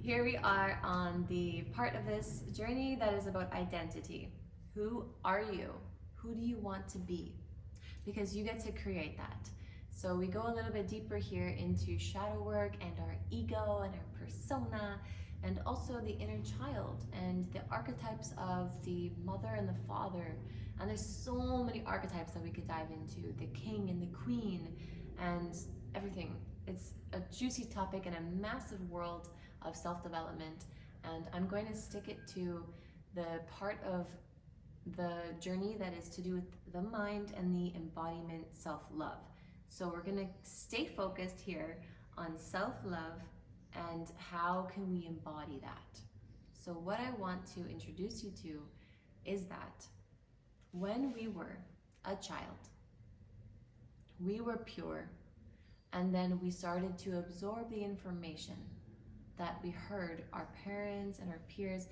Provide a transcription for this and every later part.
Here we are on the part of this journey that is about identity. Who are you? Who do you want to be? Because you get to create that. So we go a little bit deeper here into shadow work and our ego and our persona, and also the inner child and the archetypes of the mother and the father. And there's so many archetypes that we could dive into, the king and the queen and everything. It's a juicy topic and a massive world of self-development, and I'm going to stick it to the part of the journey that is to do with the mind and the embodiment self-love. So we're going to stay focused here on self-love and how can we embody that. So what I want to introduce you to is that when we were a child, we were pure, and then we started to absorb the information that we heard our parents and our peers,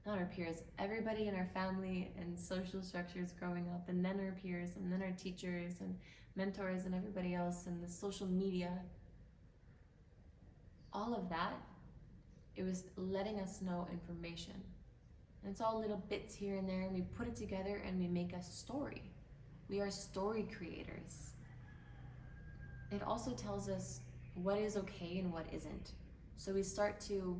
not our peers, everybody in our family and social structures growing up, and then our peers, and then our teachers and mentors and everybody else, and the social media. All of that, it was letting us know information. And it's all little bits here and there, and we put it together and we make a story. We are story creators. It also tells us what is okay and what isn't. So we start to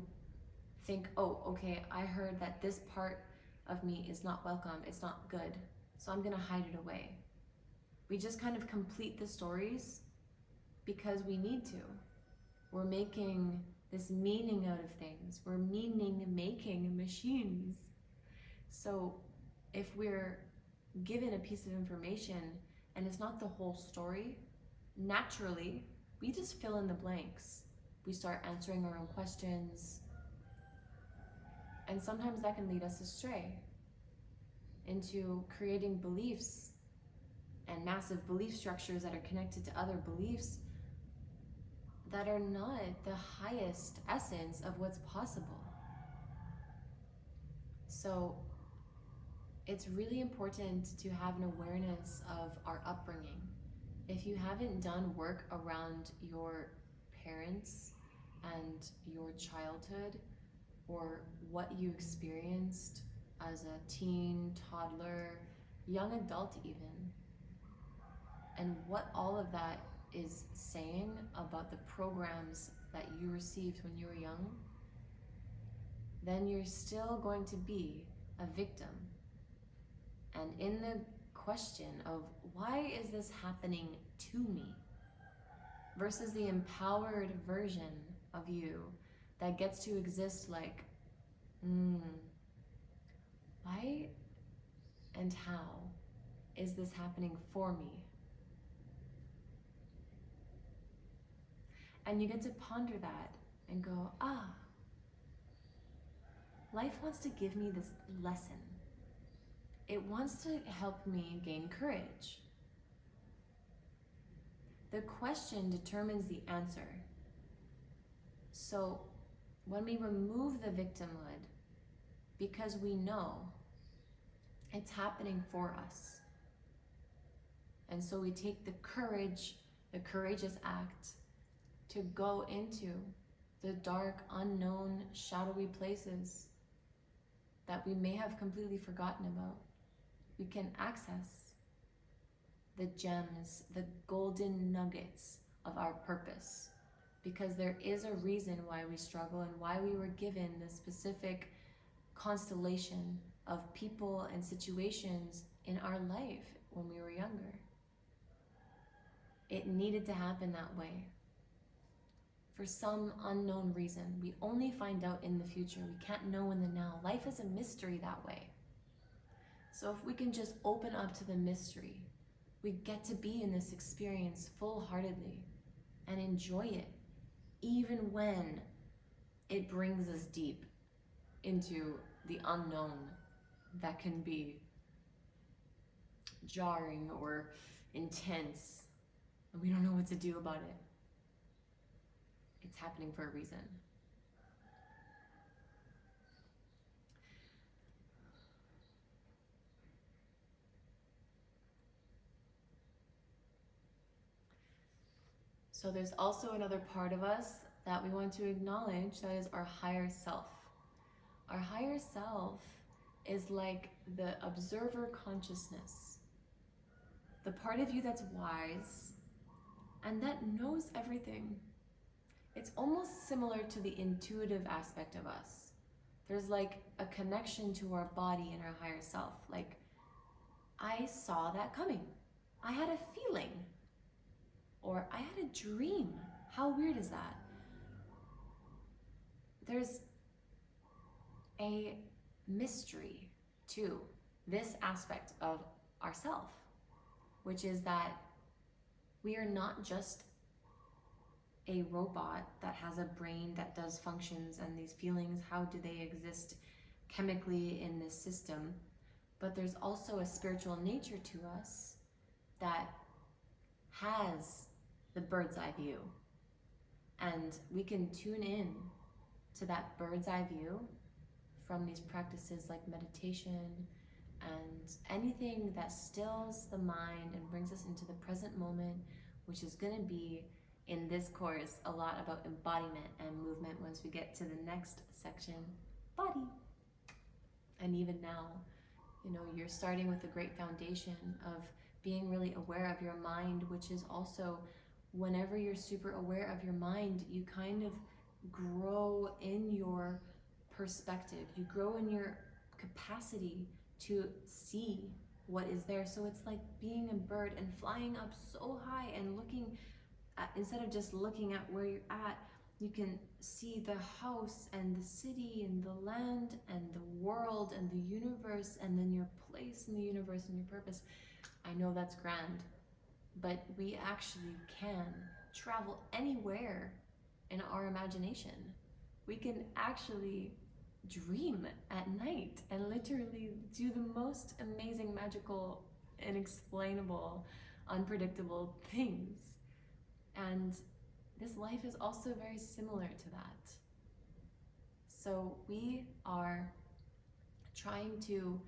think, oh, okay, I heard that this part of me is not welcome, it's not good, so I'm gonna hide it away. We just kind of complete the stories because we need to. We're making this meaning out of things. We're meaning-making machines. So if we're given a piece of information and it's not the whole story, naturally, we just fill in the blanks. We start answering our own questions, and sometimes that can lead us astray into creating beliefs and massive belief structures that are connected to other beliefs that are not the highest essence of what's possible. So it's really important to have an awareness of our upbringing. If you haven't done work around your parents and your childhood, or what you experienced as a teen, toddler, young adult even, and what all of that is saying about the programs that you received when you were young, then you're still going to be a victim. And in the question of why is this happening to me, versus the empowered version of you that gets to exist like, why and how is this happening for me? And you get to ponder that and go, life wants to give me this lesson. It wants to help me gain courage. The question determines the answer. So when we remove the victimhood, because we know it's happening for us, and so we take the courage, the courageous act, to go into the dark, unknown, shadowy places that we may have completely forgotten about. We can access the gems, the golden nuggets of our purpose, because there is a reason why we struggle and why we were given this specific constellation of people and situations in our life when we were younger. It needed to happen that way. For some unknown reason. We only find out in the future. We can't know in the now. Life is a mystery that way. So if we can just open up to the mystery, we get to be in this experience full-heartedly and enjoy it, even when it brings us deep into the unknown that can be jarring or intense, and we don't know what to do about it. It's happening for a reason. So there's also another part of us that we want to acknowledge that is our higher self. Our higher self is like the observer consciousness, the part of you that's wise and that knows everything. It's almost similar to the intuitive aspect of us. There's like a connection to our body and our higher self. Like, I saw that coming. I had a feeling. Or I had a dream. How weird is that? There's a mystery to this aspect of ourself, which is that we are not just a robot that has a brain that does functions and these feelings, how do they exist chemically in this system? But there's also a spiritual nature to us that has the bird's eye view. And we can tune in to that bird's eye view from these practices like meditation and anything that stills the mind and brings us into the present moment, which is going to be in this course a lot about embodiment and movement once we get to the next section, body. And even now, you know, you're starting with a great foundation of being really aware of your mind, which is also, whenever you're super aware of your mind, you kind of grow in your perspective, you grow in your capacity to see what is there. So it's like being a bird and flying up so high and looking at, instead of just looking at where you're at, you can see the house and the city and the land and the world and the universe, and then your place in the universe and your purpose. I know that's grand, but we actually can travel anywhere in our imagination. We can actually dream at night and literally do the most amazing, magical, inexplainable, unpredictable things. And this life is also very similar to that. So we are trying to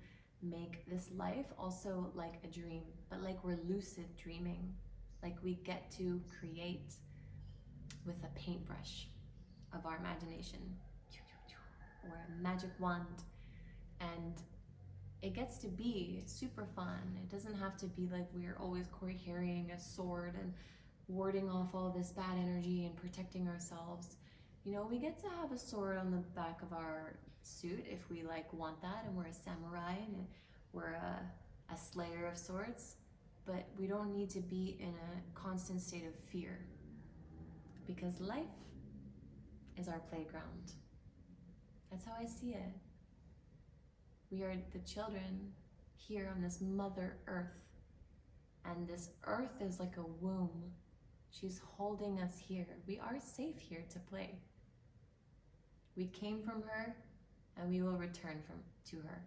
make this life also like a dream, but like we're lucid dreaming, like we get to create with a paintbrush of our imagination or a magic wand, and it gets to be super fun. It doesn't have to be like we're always carrying a sword and warding off all this bad energy and protecting ourselves. You know, we get to have a sword on the back of our suit if we like want that, and we're a samurai and we're a slayer of sorts, but we don't need to be in a constant state of fear, because life is our playground. That's how I see it. We are the children here on this Mother Earth, and this earth is like a womb. She's holding us here. We are safe here to play. We came from her and we will return to her.